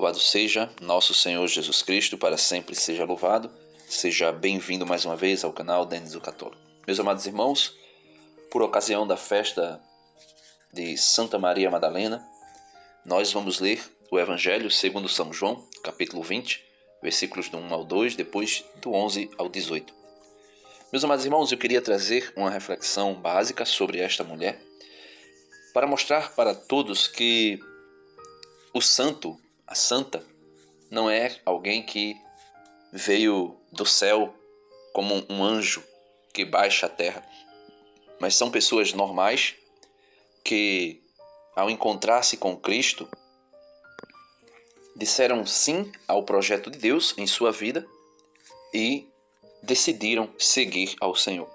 Louvado seja nosso Senhor Jesus Cristo, para sempre seja louvado. Seja bem-vindo mais uma vez ao canal Denis o Católico. Meus amados irmãos, por ocasião da festa de Santa Maria Madalena, nós vamos ler o Evangelho segundo São João, capítulo 20, versículos do 1 ao 2, depois do 11 ao 18. Meus amados irmãos, eu queria trazer uma reflexão básica sobre esta mulher, para mostrar para todos que o santo, a santa, não é alguém que veio do céu como um anjo que baixa à terra, mas são pessoas normais que, ao encontrar-se com Cristo, disseram sim ao projeto de Deus em sua vida e decidiram seguir ao Senhor.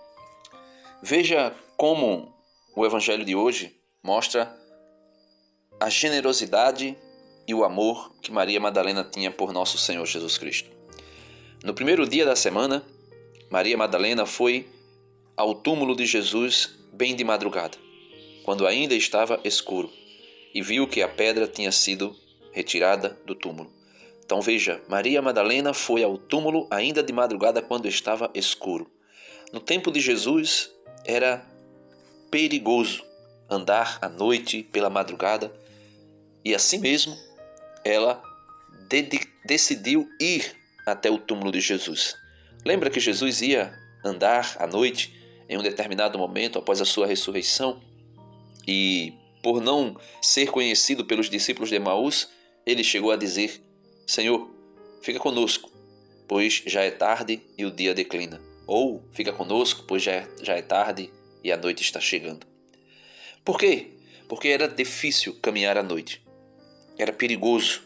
Veja como o Evangelho de hoje mostra a generosidade e o amor que Maria Madalena tinha por nosso Senhor Jesus Cristo. No primeiro dia da semana, Maria Madalena foi ao túmulo de Jesus bem de madrugada, quando ainda estava escuro, e viu que a pedra tinha sido retirada do túmulo. Então veja, Maria Madalena foi ao túmulo ainda de madrugada quando estava escuro. No tempo de Jesus era perigoso andar à noite pela madrugada, e assim mesmo ela decidiu ir até o túmulo de Jesus. Lembra que Jesus ia andar à noite em um determinado momento após a sua ressurreição, e por não ser conhecido pelos discípulos de Emaús, ele chegou a dizer: Senhor, fica conosco, pois já é tarde e o dia declina. Ou fica conosco, pois já é tarde e a noite está chegando. Por quê? Porque era difícil caminhar à noite. Era perigoso.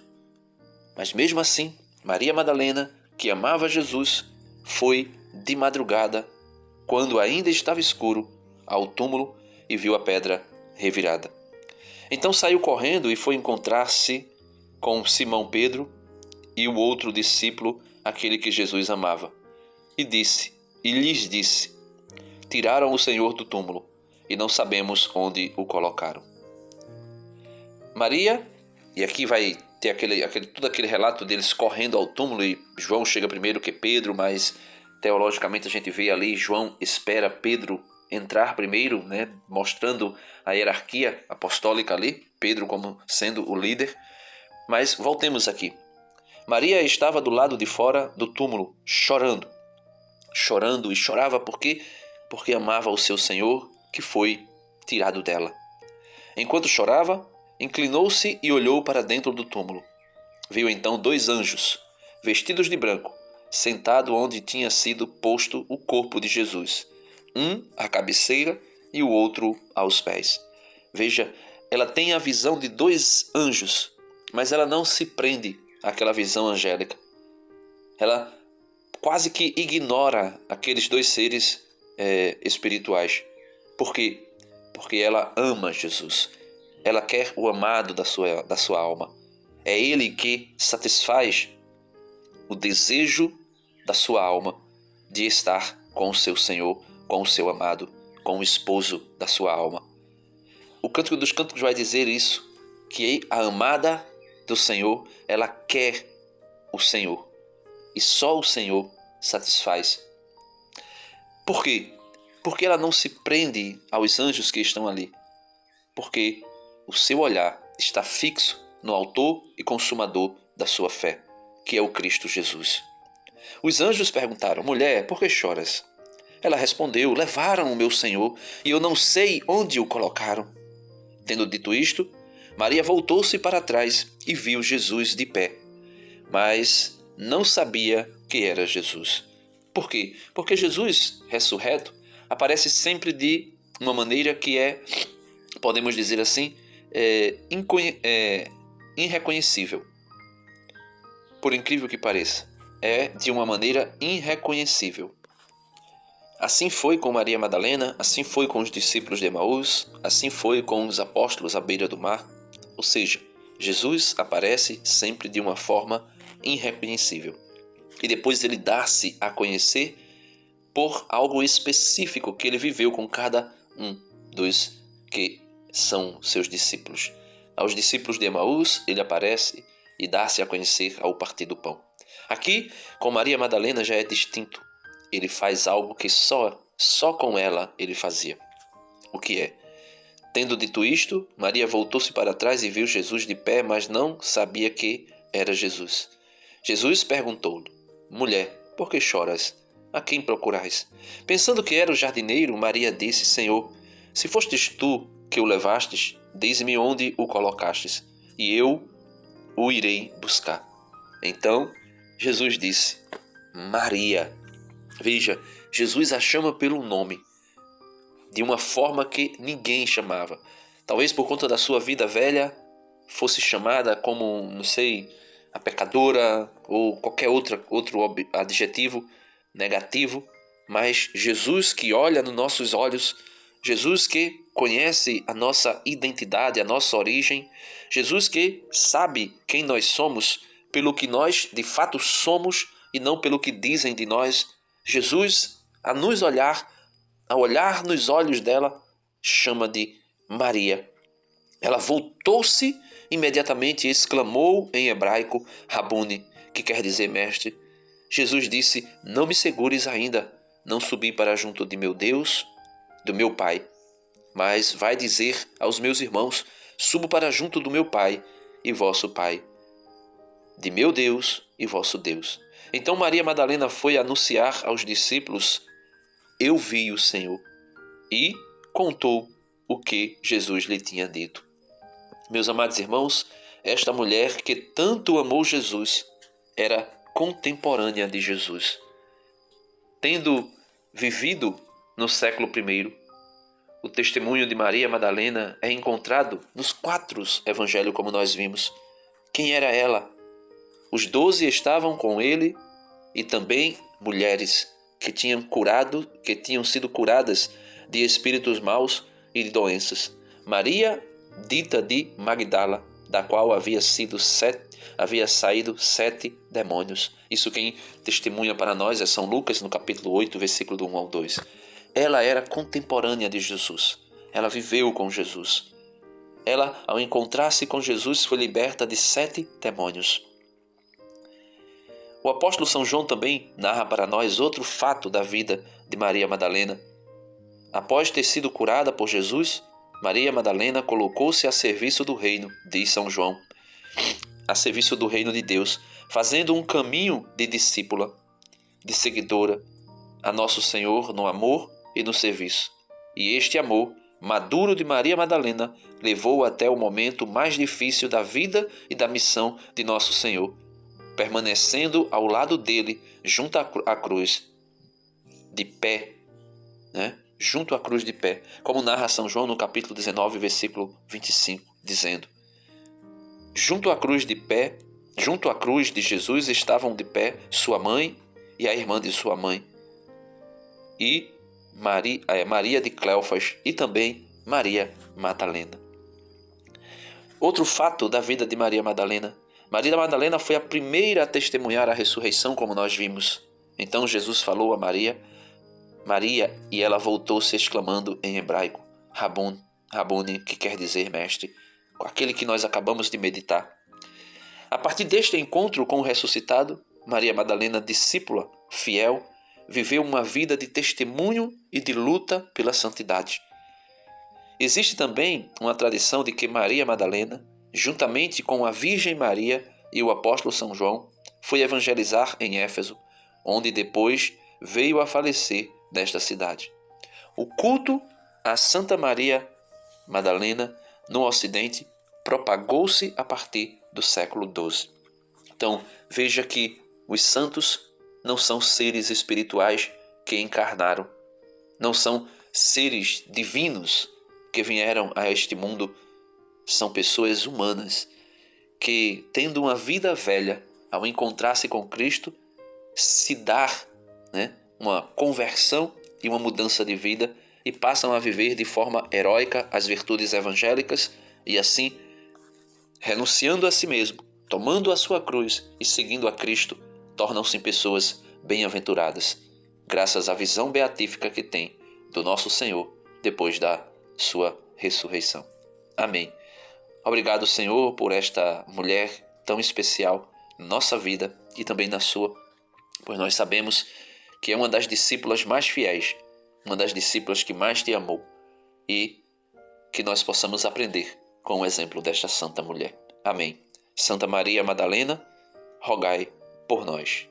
Mas mesmo assim, Maria Madalena, que amava Jesus, foi de madrugada, quando ainda estava escuro, ao túmulo e viu a pedra revirada. Então saiu correndo e foi encontrar-se com Simão Pedro e o outro discípulo, aquele que Jesus amava. E lhes disse: Tiraram o Senhor do túmulo e não sabemos onde o colocaram. Maria, e aqui vai ter todo aquele relato deles correndo ao túmulo, e João chega primeiro que Pedro, mas teologicamente a gente vê ali João espera Pedro entrar primeiro, mostrando a hierarquia apostólica ali, Pedro como sendo o líder. Mas voltemos aqui. Maria estava do lado de fora do túmulo, chorando e chorava porque amava o seu Senhor, que foi tirado dela. Enquanto chorava, inclinou-se e olhou para dentro do túmulo. Viu então 2 anjos, vestidos de branco, sentado onde tinha sido posto o corpo de Jesus, um à cabeceira e o outro aos pés. Veja, ela tem a visão de 2 anjos, mas ela não se prende àquela visão angélica. Ela quase que ignora aqueles 2 seres espirituais. Por quê? Porque ela ama Jesus. Ela quer o amado da sua alma. É Ele que satisfaz o desejo da sua alma de estar com o seu Senhor, com o seu amado, com o esposo da sua alma. O Cântico dos Cânticos vai dizer isso, que a amada do Senhor, ela quer o Senhor. E só o Senhor satisfaz. Por quê? Porque ela não se prende aos anjos que estão ali. Porque o seu olhar está fixo no autor e consumador da sua fé, que é o Cristo Jesus. Os anjos perguntaram: Mulher, por que choras? Ela respondeu: Levaram o meu Senhor e eu não sei onde o colocaram. Tendo dito isto, Maria voltou-se para trás e viu Jesus de pé, mas não sabia que era Jesus. Por quê? Porque Jesus, ressurreto, aparece sempre de uma maneira que podemos dizer assim, irreconhecível. Por incrível que pareça, é de uma maneira irreconhecível. Assim foi com Maria Madalena, assim foi com os discípulos de Emaús, assim foi com os apóstolos à beira do mar. Ou seja, Jesus aparece sempre de uma forma irreconhecível. E depois ele dá-se a conhecer por algo específico que ele viveu com cada um dos que são seus discípulos. Aos discípulos de Emaús, ele aparece e dar-se a conhecer ao partir do pão. Aqui, com Maria Madalena já é distinto. Ele faz algo que só com ela ele fazia. O que é? Tendo dito isto, Maria voltou-se para trás e viu Jesus de pé, mas não sabia que era Jesus. Jesus perguntou-lhe: Mulher, por que choras? A quem procurais? Pensando que era o jardineiro, Maria disse: Senhor, se fostes tu que o levastes, dize-me onde o colocastes, e eu o irei buscar. Então Jesus disse: Maria. Veja, Jesus a chama pelo nome, de uma forma que ninguém chamava. Talvez por conta da sua vida velha, fosse chamada como, não sei, a pecadora ou qualquer outro adjetivo negativo. Mas Jesus que olha nos nossos olhos, Jesus que conhece a nossa identidade, a nossa origem, Jesus que sabe quem nós somos pelo que nós de fato somos e não pelo que dizem de nós. Jesus, ao olhar nos olhos dela, chama de Maria. Ela voltou-se imediatamente e exclamou em hebraico, Rabuni, que quer dizer mestre. Jesus disse: Não me segures ainda, não subi para junto de meu Deus, do meu Pai, mas vai dizer aos meus irmãos: Subo para junto do meu Pai e vosso Pai, de meu Deus e vosso Deus. Então Maria Madalena foi anunciar aos discípulos: Eu vi o Senhor, e contou o que Jesus lhe tinha dito. Meus amados irmãos, esta mulher que tanto amou Jesus era contemporânea de Jesus. Tendo vivido no século I, o testemunho de Maria Madalena é encontrado nos 4 evangelhos, como nós vimos. Quem era ela? Os 12 estavam com ele e também mulheres que tinham sido curadas de espíritos maus e de doenças. Maria, dita de Magdala, da qual havia saído 7 demônios. Isso quem testemunha para nós é São Lucas, no capítulo 8, versículo do 1 ao 2. Ela era contemporânea de Jesus. Ela viveu com Jesus. Ela, ao encontrar-se com Jesus, foi liberta de 7 demônios. O apóstolo São João também narra para nós outro fato da vida de Maria Madalena. Após ter sido curada por Jesus, Maria Madalena colocou-se a serviço do reino, diz São João, a serviço do reino de Deus, fazendo um caminho de discípula, de seguidora, a Nosso Senhor no amor e no serviço. E este amor, maduro de Maria Madalena, levou até o momento mais difícil da vida e da missão de Nosso Senhor, permanecendo ao lado dele, junto à cruz, de pé, junto à cruz de pé, como narra São João no capítulo 19, versículo 25, dizendo: Junto à cruz de Jesus estavam de pé sua mãe e a irmã de sua mãe, e Maria de Cleofas e também Maria Madalena. Outro fato da vida de Maria Madalena. Maria Madalena foi a primeira a testemunhar a ressurreição, como nós vimos. Então Jesus falou a Maria, e ela voltou-se exclamando em hebraico, Rabuni, que quer dizer mestre, aquele que nós acabamos de meditar. A partir deste encontro com o ressuscitado, Maria Madalena, discípula, fiel, viveu uma vida de testemunho e de luta pela santidade. Existe também uma tradição de que Maria Madalena, juntamente com a Virgem Maria e o apóstolo São João, foi evangelizar em Éfeso, onde depois veio a falecer nesta cidade. O culto a Santa Maria Madalena no Ocidente propagou-se a partir do século XII. Então, veja que os santos não são seres espirituais que encarnaram, não são seres divinos que vieram a este mundo. São pessoas humanas que, tendo uma vida velha, ao encontrar-se com Cristo, se dá uma conversão e uma mudança de vida e passam a viver de forma heróica as virtudes evangélicas e assim, renunciando a si mesmo, tomando a sua cruz e seguindo a Cristo, tornam-se pessoas bem-aventuradas, graças à visão beatífica que tem do nosso Senhor depois da sua ressurreição. Amém. Obrigado, Senhor, por esta mulher tão especial na nossa vida e também na sua, pois nós sabemos que é uma das discípulas mais fiéis, uma das discípulas que mais te amou, e que nós possamos aprender com o exemplo desta santa mulher. Amém. Santa Maria Madalena, rogai por nós.